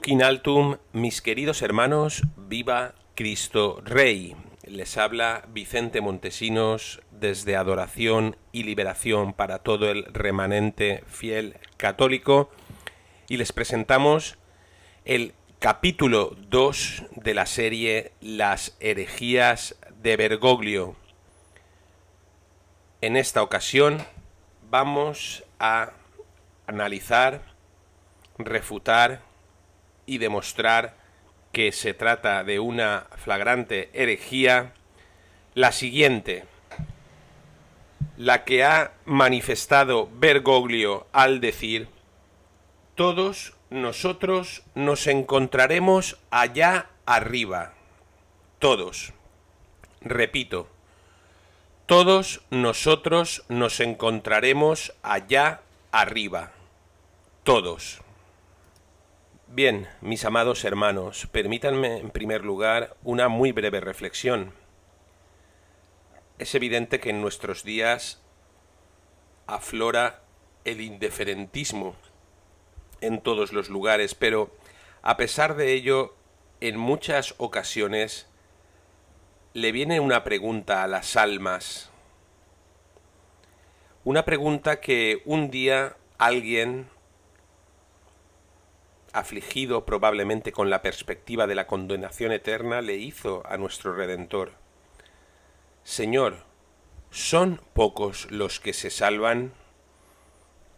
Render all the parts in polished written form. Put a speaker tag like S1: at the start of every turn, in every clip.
S1: Duc in altum, mis queridos hermanos, viva Cristo Rey. Les habla Vicente Montesinos desde Adoración y Liberación para todo el remanente fiel católico y les presentamos el capítulo 2 de la serie Las herejías de Bergoglio. En esta ocasión vamos a analizar, refutar y demostrar que se trata de una flagrante herejía, la siguiente, la que ha manifestado Bergoglio al decir: todos nosotros nos encontraremos allá arriba. Todos. Repito, todos nosotros nos encontraremos allá arriba. Todos. Bien, mis amados hermanos, permítanme en primer lugar una muy breve reflexión. Es evidente que en nuestros días aflora el indiferentismo en todos los lugares, pero a pesar de ello, en muchas ocasiones le viene una pregunta a las almas. Una pregunta que un día alguien, afligido probablemente con la perspectiva de la condenación eterna, le hizo a nuestro Redentor: Señor, ¿son pocos los que se salvan?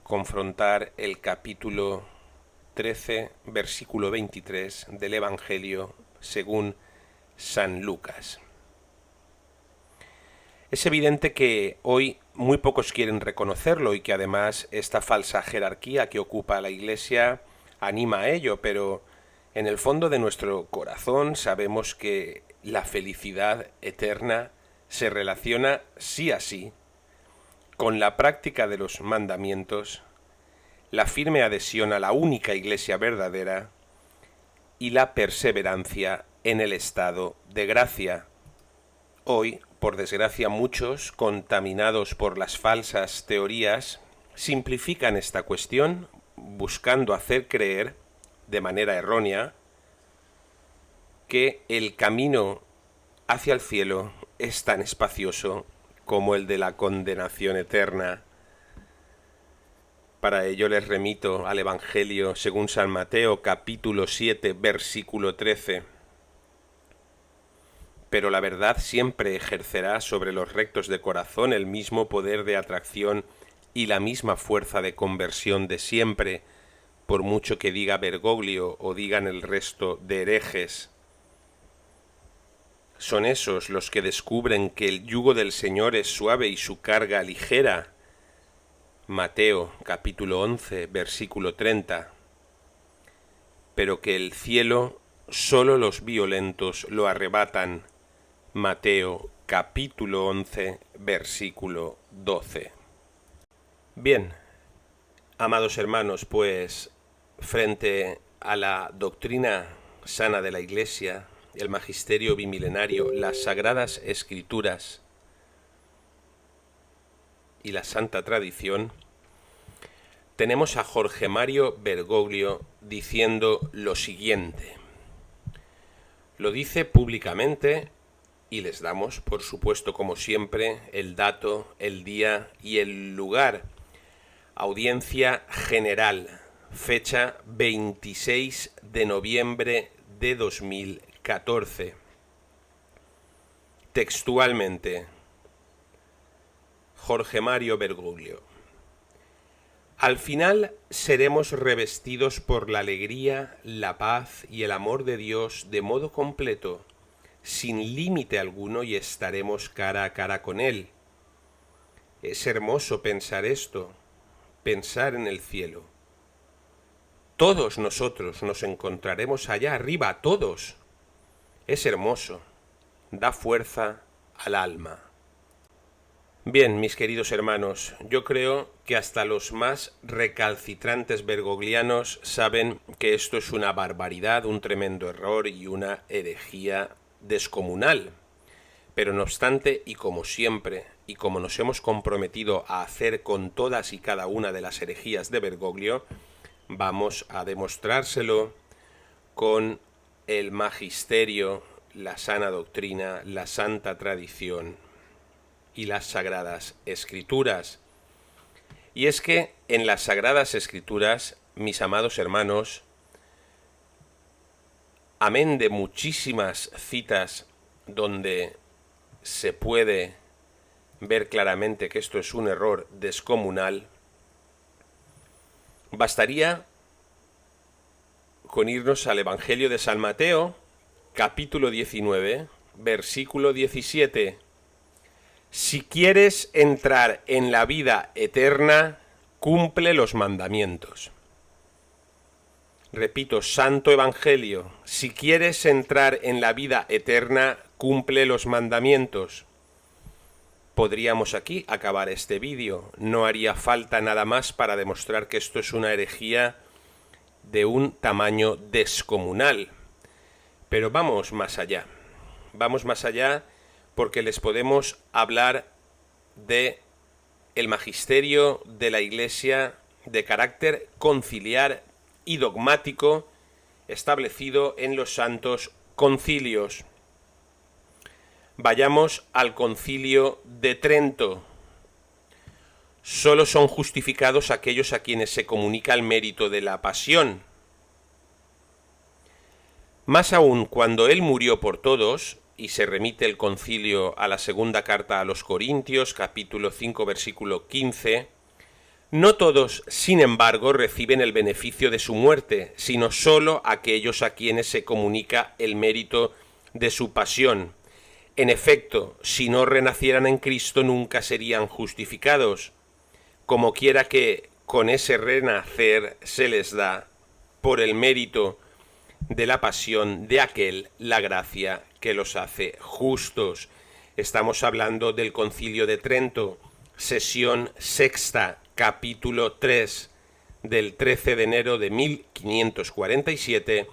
S1: Confrontar el capítulo 13, versículo 23 del Evangelio según San Lucas. Es evidente que hoy muy pocos quieren reconocerlo y que además esta falsa jerarquía que ocupa la Iglesia anima a ello, pero en el fondo de nuestro corazón sabemos que la felicidad eterna se relaciona sí a sí con la práctica de los mandamientos, la firme adhesión a la única Iglesia verdadera y la perseverancia en el estado de gracia. Hoy, por desgracia, muchos, contaminados por las falsas teorías, simplifican esta cuestión buscando hacer creer, de manera errónea, que el camino hacia el cielo es tan espacioso como el de la condenación eterna. Para ello les remito al Evangelio según San Mateo, capítulo 7, versículo 13. Pero la verdad siempre ejercerá sobre los rectos de corazón el mismo poder de atracción y la misma fuerza de conversión de siempre, por mucho que diga Bergoglio o digan el resto de herejes. Son esos los que descubren que el yugo del Señor es suave y su carga ligera. Mateo capítulo 11, versículo 30. Pero que el cielo solo los violentos lo arrebatan. Mateo capítulo 11, versículo 12. Bien, amados hermanos, pues frente a la doctrina sana de la Iglesia, el magisterio bimilenario, las sagradas escrituras y la santa tradición, tenemos a Jorge Mario Bergoglio diciendo lo siguiente. Lo dice públicamente y les damos, por supuesto, como siempre, el dato, el día y el lugar. Audiencia general, fecha 26 de noviembre de 2014. Textualmente, Jorge Mario Bergoglio. Al final seremos revestidos por la alegría, la paz y el amor de Dios de modo completo, sin límite alguno, y estaremos cara a cara con Él. Es hermoso pensar esto, pensar en el cielo. Todos nosotros nos encontraremos allá arriba, todos. Es hermoso, da fuerza al alma. Bien, mis queridos hermanos, yo creo que hasta los más recalcitrantes bergoglianos saben que esto es una barbaridad, un tremendo error y una herejía descomunal. Pero no obstante, y como siempre, y como nos hemos comprometido a hacer con todas y cada una de las herejías de Bergoglio, vamos a demostrárselo con el magisterio, la sana doctrina, la santa tradición y las sagradas escrituras. Y es que en las sagradas escrituras, mis amados hermanos, amén de muchísimas citas donde se puede ver claramente que esto es un error descomunal, bastaría con irnos al Evangelio de San Mateo, capítulo 19, versículo 17. Si quieres entrar en la vida eterna, cumple los mandamientos. Repito, Santo Evangelio, si quieres entrar en la vida eterna, cumple los mandamientos. Podríamos aquí acabar este vídeo. No haría falta nada más para demostrar que esto es una herejía de un tamaño descomunal. Pero vamos más allá. Vamos más allá porque les podemos hablar de el magisterio de la Iglesia de carácter conciliar y dogmático establecido en los santos concilios. Vayamos al Concilio de Trento. Solo son justificados aquellos a quienes se comunica el mérito de la pasión. Más aún, cuando él murió por todos, y se remite el concilio a la segunda carta a los Corintios, capítulo 5, versículo 15, no todos, sin embargo, reciben el beneficio de su muerte, sino sólo aquellos a quienes se comunica el mérito de su pasión. En efecto, si no renacieran en Cristo nunca serían justificados, como quiera que con ese renacer se les da, por el mérito de la pasión de aquel, la gracia que los hace justos. Estamos hablando del Concilio de Trento, sesión sexta, capítulo 3, del 13 de enero de 1547,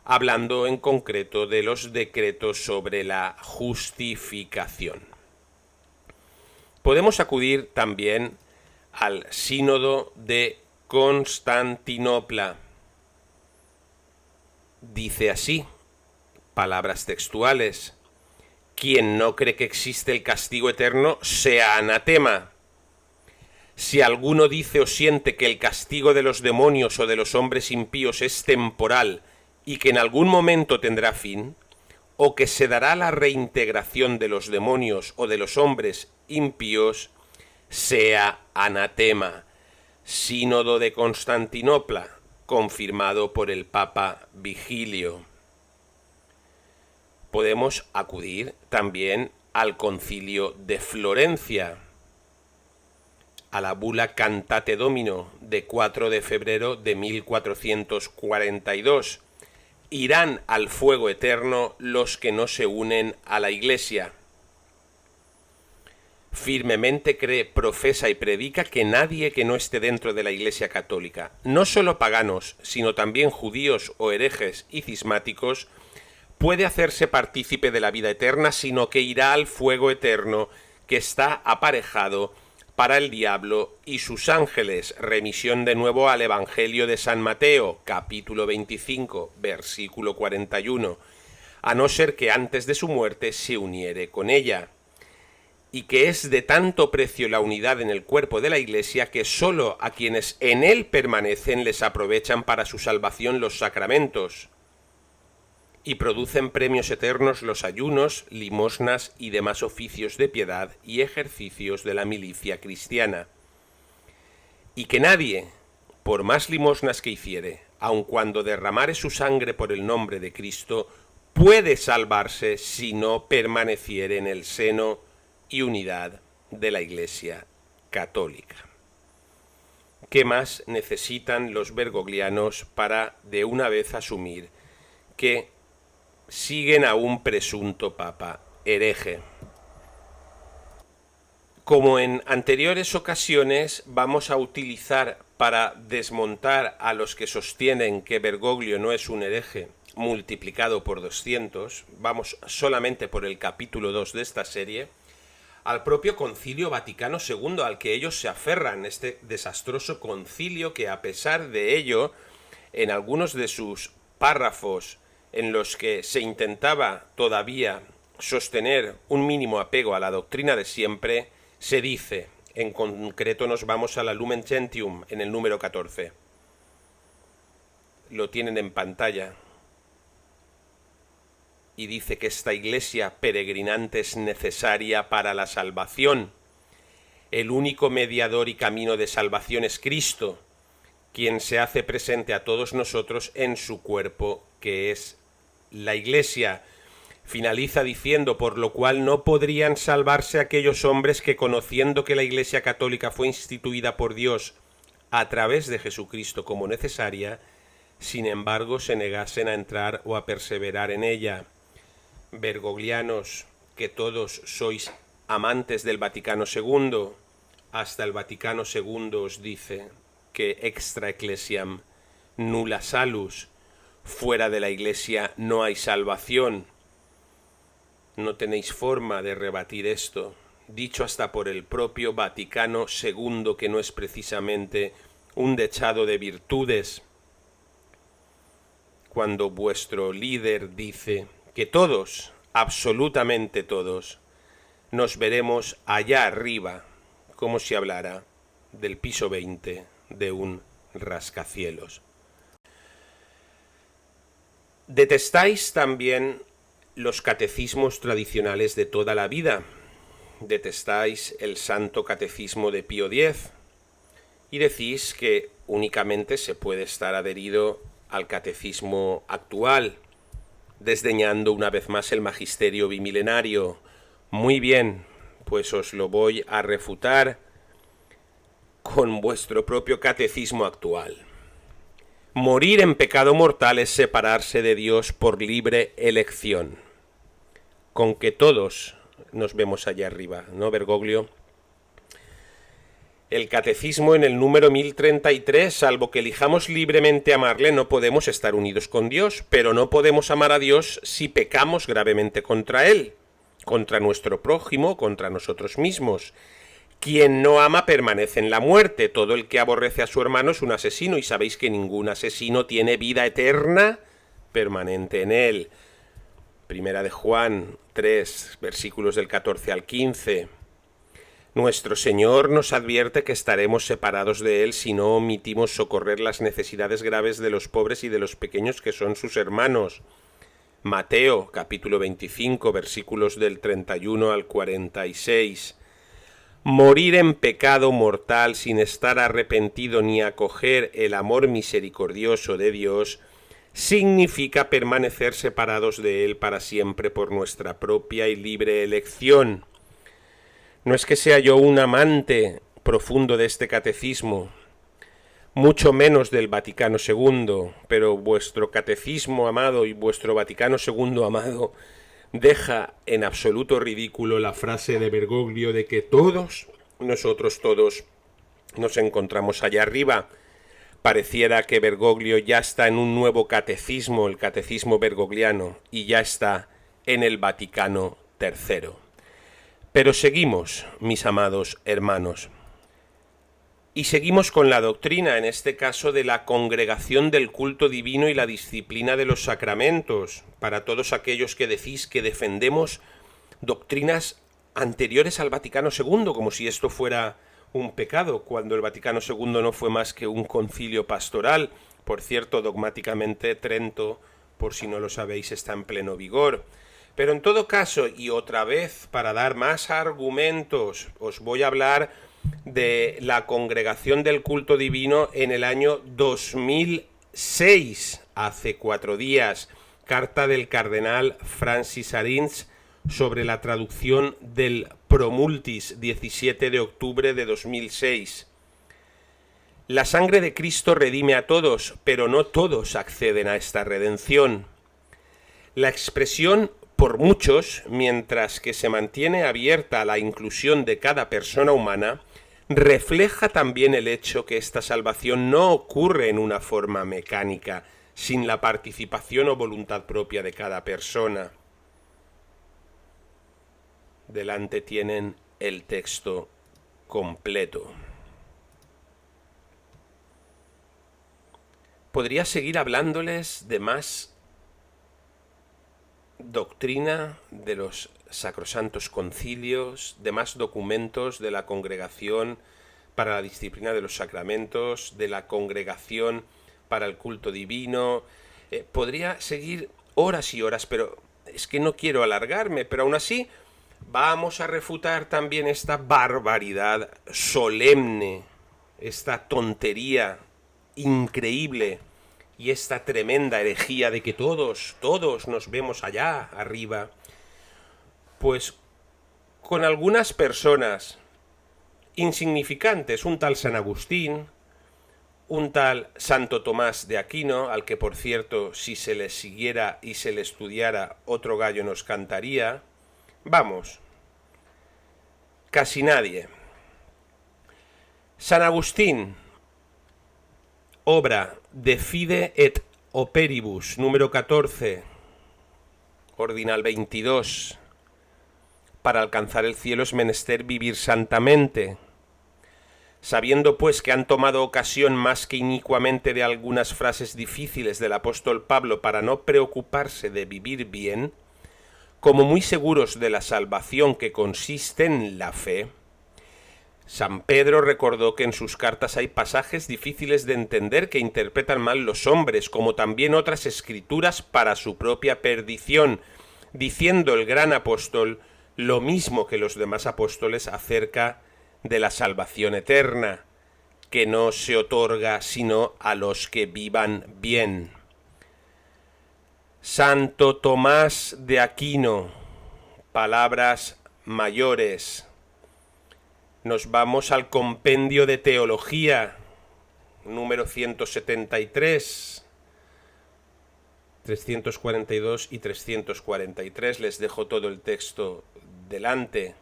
S1: hablando en concreto de los decretos sobre la justificación. Podemos acudir también al Sínodo de Constantinopla. Dice así, palabras textuales: quien no cree que existe el castigo eterno, sea anatema. Si alguno dice o siente que el castigo de los demonios o de los hombres impíos es temporal y que en algún momento tendrá fin, o que se dará la reintegración de los demonios o de los hombres impíos, sea anatema. Sínodo de Constantinopla, confirmado por el Papa Vigilio. Podemos acudir también al Concilio de Florencia, a la bula Cantate Domino de 4 de febrero de 1442. Irán al fuego eterno los que no se unen a la Iglesia. Firmemente cree, profesa y predica que nadie que no esté dentro de la Iglesia católica, no solo paganos, sino también judíos o herejes y cismáticos, puede hacerse partícipe de la vida eterna, sino que irá al fuego eterno que está aparejado para el diablo y sus ángeles. Remisión de nuevo al Evangelio de San Mateo, capítulo 25, versículo 41, a no ser que antes de su muerte se uniere con ella. Y que es de tanto precio la unidad en el cuerpo de la Iglesia que sólo a quienes en él permanecen les aprovechan para su salvación los sacramentos, y producen premios eternos los ayunos, limosnas y demás oficios de piedad y ejercicios de la milicia cristiana. Y que nadie, por más limosnas que hiciere, aun cuando derramare su sangre por el nombre de Cristo, puede salvarse si no permaneciere en el seno y unidad de la Iglesia católica. ¿Qué más necesitan los bergoglianos para de una vez asumir que siguen a un presunto papa hereje? Como en anteriores ocasiones, vamos a utilizar para desmontar a los que sostienen que Bergoglio no es un hereje multiplicado por 200, vamos solamente por el capítulo 2 de esta serie, al propio Concilio Vaticano II, al que ellos se aferran, este desastroso concilio que, a pesar de ello, en algunos de sus párrafos en los que se intentaba todavía sostener un mínimo apego a la doctrina de siempre, se dice, en concreto nos vamos a la Lumen Gentium en el número 14. Lo tienen en pantalla. Y dice que esta iglesia peregrinante es necesaria para la salvación. El único mediador y camino de salvación es Cristo, quien se hace presente a todos nosotros en su cuerpo, que es la iglesia. Finaliza diciendo, por lo cual no podrían salvarse aquellos hombres que, conociendo que la Iglesia Católica fue instituida por Dios a través de Jesucristo como necesaria, sin embargo se negasen a entrar o a perseverar en ella. Bergoglianos, que todos sois amantes del Vaticano II, hasta el Vaticano II os dice que extra ecclesiam nulla salus, fuera de la Iglesia no hay salvación. No tenéis forma de rebatir esto, dicho hasta por el propio Vaticano II, que no es precisamente un dechado de virtudes, cuando vuestro líder dice que todos, absolutamente todos, nos veremos allá arriba, como si hablara del piso 20 de un rascacielos. Detestáis también los catecismos tradicionales de toda la vida. Detestáis el Santo Catecismo de Pío X y decís que únicamente se puede estar adherido al catecismo actual, desdeñando una vez más el magisterio bimilenario. Muy bien, pues os lo voy a refutar con vuestro propio catecismo actual. Morir en pecado mortal es separarse de Dios por libre elección. Con que todos nos vemos allá arriba, ¿no, Bergoglio? El catecismo en el número 1033, salvo que elijamos libremente amarle, no podemos estar unidos con Dios, pero no podemos amar a Dios si pecamos gravemente contra Él, contra nuestro prójimo, contra nosotros mismos. Quien no ama permanece en la muerte. Todo el que aborrece a su hermano es un asesino, y sabéis que ningún asesino tiene vida eterna permanente en él. Primera de Juan 3, versículos del 14 al 15. Nuestro Señor nos advierte que estaremos separados de Él si no omitimos socorrer las necesidades graves de los pobres y de los pequeños que son sus hermanos. Mateo, capítulo 25, versículos del 31 al 46. Morir en pecado mortal sin estar arrepentido ni acoger el amor misericordioso de Dios significa permanecer separados de Él para siempre por nuestra propia y libre elección. No es que sea yo un amante profundo de este catecismo, mucho menos del Vaticano II, pero vuestro catecismo amado y vuestro Vaticano II amado deja en absoluto ridículo la frase de Bergoglio de que nosotros todos, nos encontramos allá arriba. Pareciera que Bergoglio ya está en un nuevo catecismo, el catecismo bergogliano, y ya está en el Vaticano III. Pero seguimos, mis amados hermanos. Y seguimos con la doctrina, en este caso de la congregación del culto divino y la disciplina de los sacramentos, para todos aquellos que decís que defendemos doctrinas anteriores al Vaticano II, como si esto fuera un pecado, cuando el Vaticano II no fue más que un concilio pastoral. Por cierto, dogmáticamente Trento, por si no lo sabéis, está en pleno vigor. Pero en todo caso, y otra vez, para dar más argumentos, os voy a hablar de la Congregación del Culto Divino en el año 2006, hace 4 días, carta del cardenal Francis Arins sobre la traducción del Promultis, 17 de octubre de 2006. La sangre de Cristo redime a todos, pero no todos acceden a esta redención. La expresión por muchos, mientras que se mantiene abierta a la inclusión de cada persona humana, refleja también el hecho que esta salvación no ocurre en una forma mecánica, sin la participación o voluntad propia de cada persona. Delante tienen el texto completo. Podría seguir hablándoles de más doctrina de los sacrosantos concilios, de más documentos de la Congregación para la Disciplina de los Sacramentos, de la Congregación para el Culto Divino. Podría seguir horas y horas, pero es que no quiero alargarme, pero aún así vamos a refutar también esta barbaridad solemne, esta tontería increíble y esta tremenda herejía de que todos nos vemos allá arriba, pues con algunas personas insignificantes, un tal San Agustín, un tal Santo Tomás de Aquino, al que por cierto, si se le siguiera y se le estudiara, otro gallo nos cantaría. Vamos, casi nadie. San Agustín, obra De Fide et Operibus, número 14, ordinal 22. Para alcanzar el cielo es menester vivir santamente. Sabiendo pues que han tomado ocasión más que inicuamente de algunas frases difíciles del apóstol Pablo para no preocuparse de vivir bien, como muy seguros de la salvación que consiste en la fe, San Pedro recordó que en sus cartas hay pasajes difíciles de entender que interpretan mal los hombres, como también otras escrituras para su propia perdición, diciendo el gran apóstol lo mismo que los demás apóstoles acerca de la salvación eterna, que no se otorga sino a los que vivan bien. Santo Tomás de Aquino, palabras mayores. Nos vamos al compendio de teología, número 173, 342 y 343. Les dejo todo el texto delante.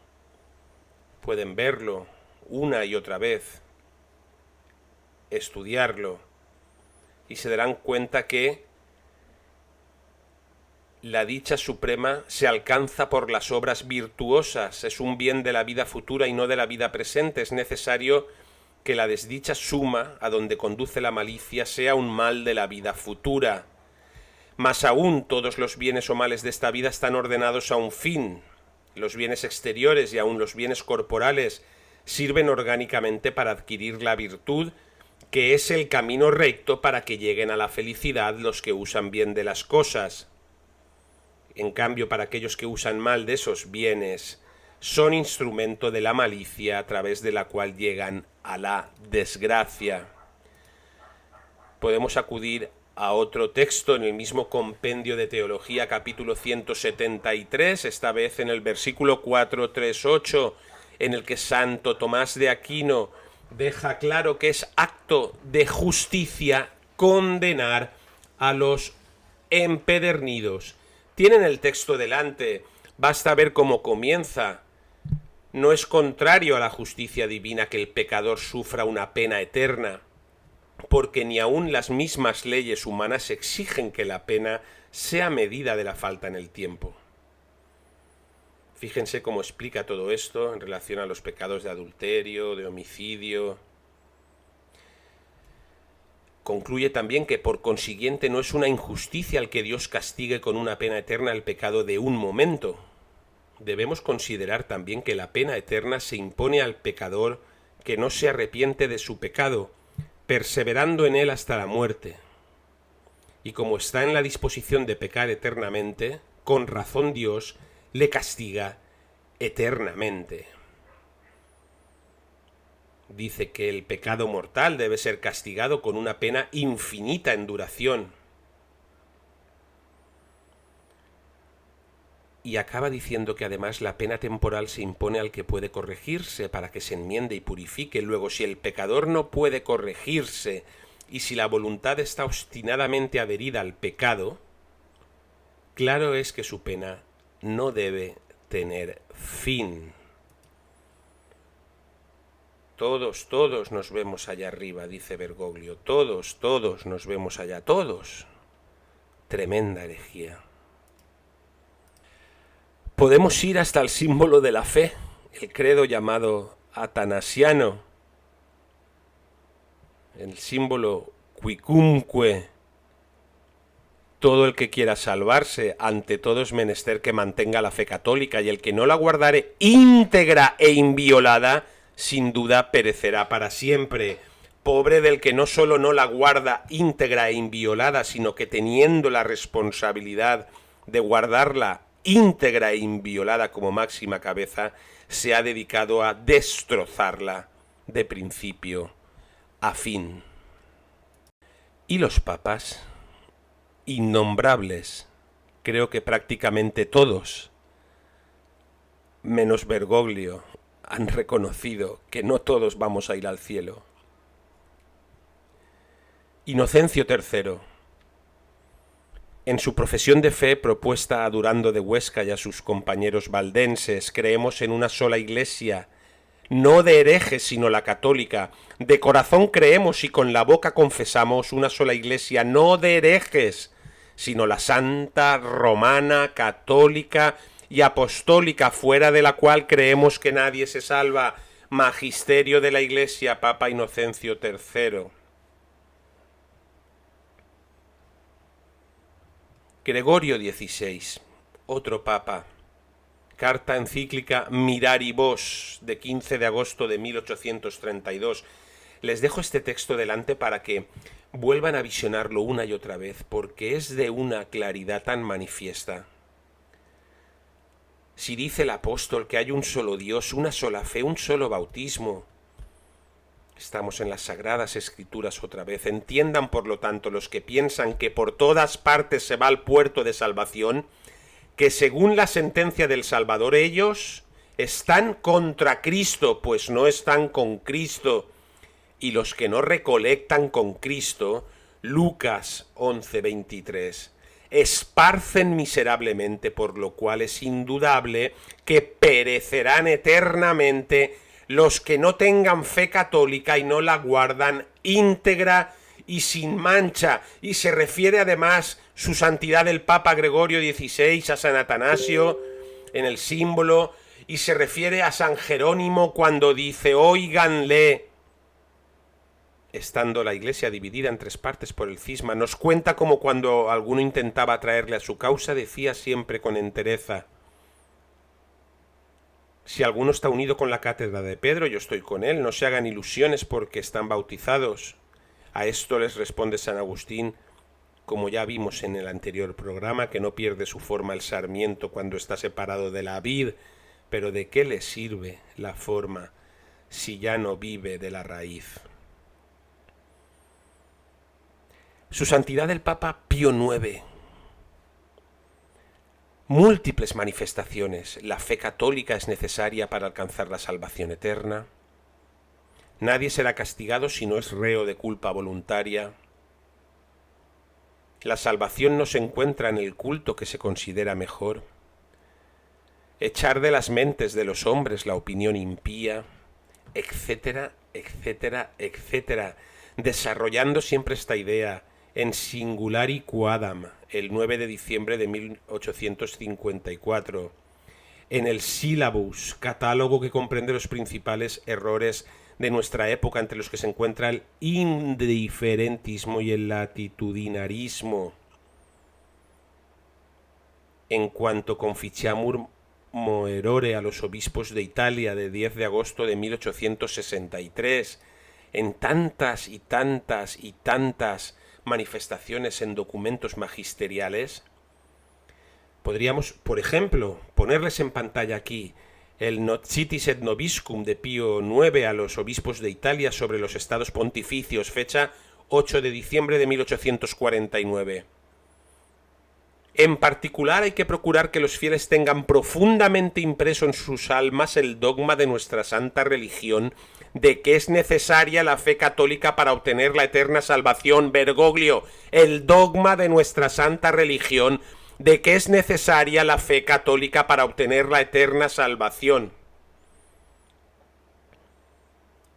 S1: Pueden verlo una y otra vez, estudiarlo, y se darán cuenta que la dicha suprema se alcanza por las obras virtuosas, es un bien de la vida futura y no de la vida presente. Es necesario que la desdicha suma, a donde conduce la malicia, sea un mal de la vida futura. Más aún, todos los bienes o males de esta vida están ordenados a un fin. Los bienes exteriores y aun los bienes corporales sirven orgánicamente para adquirir la virtud, que es el camino recto para que lleguen a la felicidad los que usan bien de las cosas. En cambio, para aquellos que usan mal de esos bienes, son instrumento de la malicia a través de la cual llegan a la desgracia. Podemos acudir a otro texto en el mismo compendio de teología, capítulo 173, esta vez en el versículo 438, en el que Santo Tomás de Aquino deja claro que es acto de justicia condenar a los empedernidos. Tienen el texto delante, basta ver cómo comienza. No es contrario a la justicia divina que el pecador sufra una pena eterna, porque ni aun las mismas leyes humanas exigen que la pena sea medida de la falta en el tiempo. Fíjense cómo explica todo esto en relación a los pecados de adulterio, de homicidio. Concluye también que por consiguiente no es una injusticia el que Dios castigue con una pena eterna el pecado de un momento. Debemos considerar también que la pena eterna se impone al pecador que no se arrepiente de su pecado, perseverando en él hasta la muerte. Y como está en la disposición de pecar eternamente, con razón Dios le castiga eternamente. Dice que el pecado mortal debe ser castigado con una pena infinita en duración. Y acaba diciendo que además la pena temporal se impone al que puede corregirse para que se enmiende y purifique. Luego, si el pecador no puede corregirse y si la voluntad está obstinadamente adherida al pecado, claro es que su pena no debe tener fin. Todos nos vemos allá arriba, dice Bergoglio. Todos nos vemos allá, todos. Tremenda herejía. Podemos ir hasta el símbolo de la fe, el credo llamado atanasiano, el símbolo quicumque. Todo el que quiera salvarse, ante todo es menester que mantenga la fe católica, y el que no la guardare íntegra e inviolada, sin duda perecerá para siempre. Pobre del que no solo no la guarda íntegra e inviolada, sino que teniendo la responsabilidad de guardarla íntegra e inviolada como máxima cabeza, se ha dedicado a destrozarla de principio a fin. ¿Y los papas? Innombrables, creo que prácticamente todos, menos Bergoglio, han reconocido que no todos vamos a ir al cielo. Inocencio III, en su profesión de fe propuesta a Durando de Huesca y a sus compañeros valdenses, creemos en una sola iglesia, no de herejes sino la católica, de corazón creemos y con la boca confesamos una sola iglesia, no de herejes, sino la santa, romana, católica y apostólica, fuera de la cual creemos que nadie se salva. Magisterio de la Iglesia, Papa Inocencio III. Gregorio XVI, otro papa. Carta encíclica Mirari Vos, de 15 de agosto de 1832. Les dejo este texto delante para que vuelvan a visionarlo una y otra vez, porque es de una claridad tan manifiesta. Si dice el apóstol que hay un solo Dios, una sola fe, un solo bautismo, estamos en las Sagradas Escrituras otra vez. Entiendan, por lo tanto, los que piensan que por todas partes se va al puerto de salvación, que según la sentencia del Salvador ellos están contra Cristo, pues no están con Cristo. Y los que no recolectan con Cristo, Lucas 11:23, esparcen miserablemente, por lo cual es indudable que perecerán eternamente los que no tengan fe católica y no la guardan íntegra y sin mancha. Y se refiere además su santidad el Papa Gregorio XVI a San Atanasio en el símbolo, y se refiere a San Jerónimo cuando dice: óiganle. Estando la Iglesia dividida en tres partes por el cisma, nos cuenta como cuando alguno intentaba atraerle a su causa, decía siempre con entereza: si alguno está unido con la cátedra de Pedro, yo estoy con él, no se hagan ilusiones porque están bautizados. A esto les responde San Agustín, como ya vimos en el anterior programa, que no pierde su forma el sarmiento cuando está separado de la vid, pero ¿de qué le sirve la forma si ya no vive de la raíz? Su Santidad el Papa Pío IX. Múltiples manifestaciones. La fe católica es necesaria para alcanzar la salvación eterna. Nadie será castigado si no es reo de culpa voluntaria. La salvación no se encuentra en el culto que se considera mejor. Echar de las mentes de los hombres la opinión impía, etcétera, etcétera, etcétera. Desarrollando siempre esta idea en Singulari Quadam, el 9 de diciembre de 1854, en el Syllabus, catálogo que comprende los principales errores de nuestra época, entre los que se encuentra el indiferentismo y el latitudinarismo. En cuanto Conficiamur Moerore a los obispos de Italia de 10 de agosto de 1863, en tantas y tantas y tantas manifestaciones en documentos magisteriales, podríamos, por ejemplo, ponerles en pantalla aquí el Nocitis et Nobiscum de Pío IX a los obispos de Italia sobre los estados pontificios, fecha 8 de diciembre de 1849. En particular hay que procurar que los fieles tengan profundamente impreso en sus almas el dogma de nuestra santa religión, de que es necesaria la fe católica para obtener la eterna salvación. Bergoglio, el dogma de nuestra santa religión, de que es necesaria la fe católica para obtener la eterna salvación.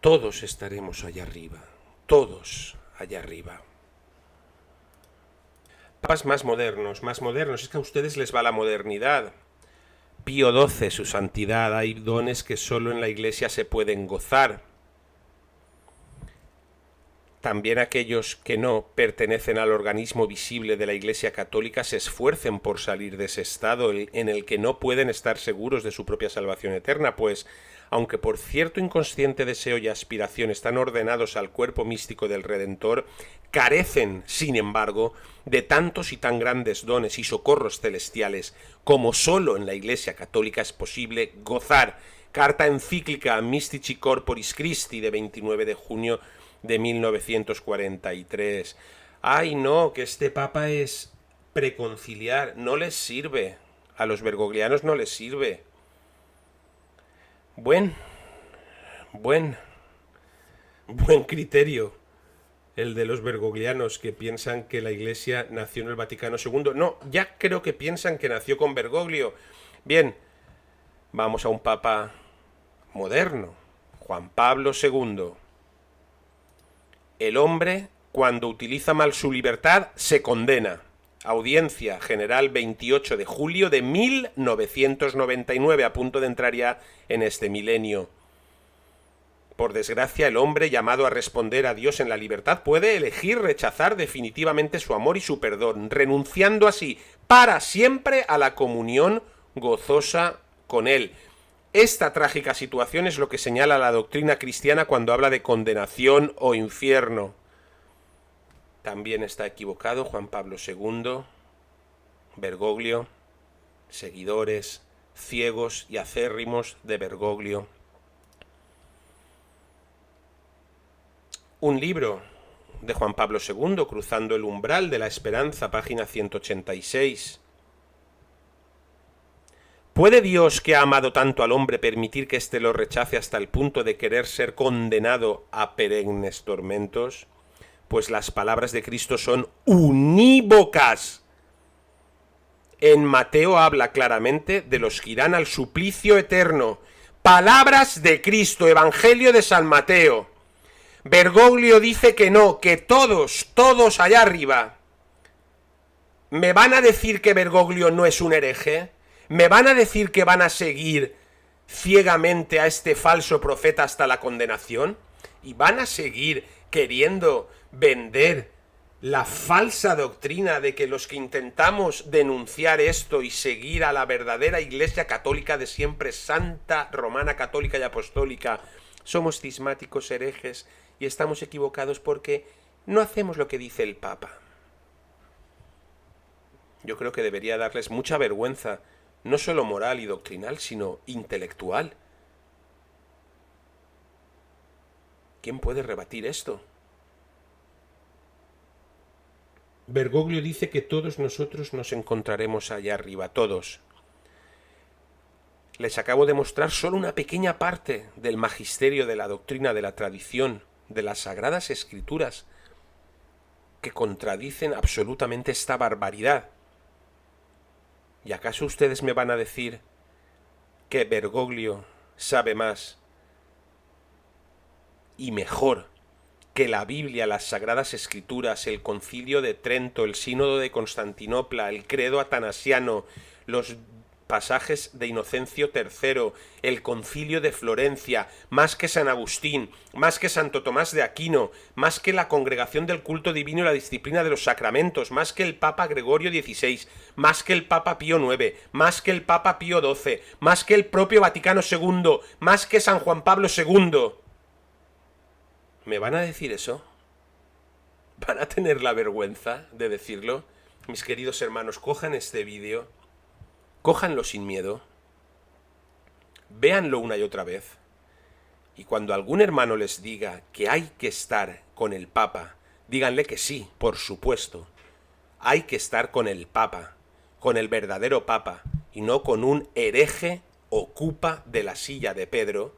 S1: Todos estaremos allá arriba, todos allá arriba. Papas más modernos, es que a ustedes les va la modernidad. Pío XII, su santidad, hay dones que solo en la Iglesia se pueden gozar. también aquellos que no pertenecen al organismo visible de la Iglesia Católica se esfuercen por salir de ese estado en el que no pueden estar seguros de su propia salvación eterna, pues, aunque por cierto inconsciente deseo y aspiración están ordenados al cuerpo místico del Redentor, carecen, sin embargo, de tantos y tan grandes dones y socorros celestiales como sólo en la Iglesia Católica es posible gozar. Carta encíclica Mystici Corporis Christi de 29 de junio de 1943. ¡Ay, no! Que este papa es preconciliar. No les sirve. A los bergoglianos no les sirve. Buen criterio el de los bergoglianos, que piensan que la Iglesia nació en el Vaticano II. No, ya creo que piensan que nació con Bergoglio. Bien, vamos a un papa moderno, Juan Pablo II. El hombre, cuando utiliza mal su libertad, se condena. Audiencia General 28 de julio de 1999, a punto de entrar ya en este milenio. Por desgracia, el hombre, llamado a responder a Dios en la libertad, puede elegir rechazar definitivamente su amor y su perdón, renunciando así para siempre a la comunión gozosa con Él. Esta trágica situación es lo que señala la doctrina cristiana cuando habla de condenación o infierno. También está equivocado Juan Pablo II, Bergoglio, seguidores ciegos y acérrimos de Bergoglio. Un libro de Juan Pablo II, Cruzando el umbral de la esperanza, página 186. ¿Puede Dios, que ha amado tanto al hombre, permitir que éste lo rechace hasta el punto de querer ser condenado a perennes tormentos? Pues las palabras de Cristo son unívocas. En Mateo habla claramente de los que irán al suplicio eterno. Palabras de Cristo, Evangelio de San Mateo. Bergoglio dice que no, que todos allá arriba. ¿Me van a decir que Bergoglio no es un hereje? ¿Me van a decir que van a seguir ciegamente a este falso profeta hasta la condenación? ¿Y van a seguir queriendo vender la falsa doctrina de que los que intentamos denunciar esto y seguir a la verdadera Iglesia Católica de siempre, santa, romana, católica y apostólica, somos cismáticos, herejes y estamos equivocados porque no hacemos lo que dice el Papa? Yo creo que debería darles mucha vergüenza, no solo moral y doctrinal, sino intelectual. ¿Quién puede rebatir esto? Bergoglio dice que todos nosotros nos encontraremos allá arriba, todos. Les acabo de mostrar solo una pequeña parte del magisterio, de la doctrina, de la tradición, de las sagradas escrituras, que contradicen absolutamente esta barbaridad. ¿Y acaso ustedes me van a decir que Bergoglio sabe más y mejor que la Biblia, las Sagradas Escrituras, el Concilio de Trento, el Sínodo de Constantinopla, el Credo Atanasiano, los pasajes de Inocencio III, el Concilio de Florencia, más que San Agustín, más que Santo Tomás de Aquino, más que la Congregación del Culto Divino y la Disciplina de los Sacramentos, más que el Papa Gregorio XVI, más que el Papa Pío IX, más que el Papa Pío XII, más que el propio Vaticano II, más que San Juan Pablo II? ¿Me van a decir eso? ¿Van a tener la vergüenza de decirlo? Mis queridos hermanos, cojan este vídeo, cójanlo sin miedo, véanlo una y otra vez, y cuando algún hermano les diga que hay que estar con el Papa, díganle que sí, por supuesto. Hay que estar con el Papa, con el verdadero Papa, y no con un hereje ocupa de la silla de Pedro,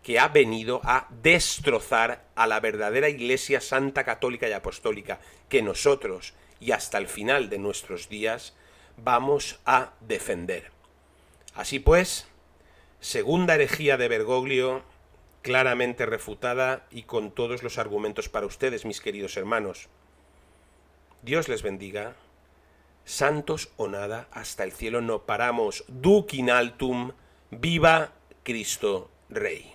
S1: que ha venido a destrozar a la verdadera Iglesia Santa, Católica y Apostólica, que nosotros, y hasta el final de nuestros días, vamos a defender. Así pues, segunda herejía de Bergoglio, claramente refutada y con todos los argumentos para ustedes, mis queridos hermanos. Dios les bendiga. Santos o nada, hasta el cielo no paramos. Duc in altum, viva Cristo Rey.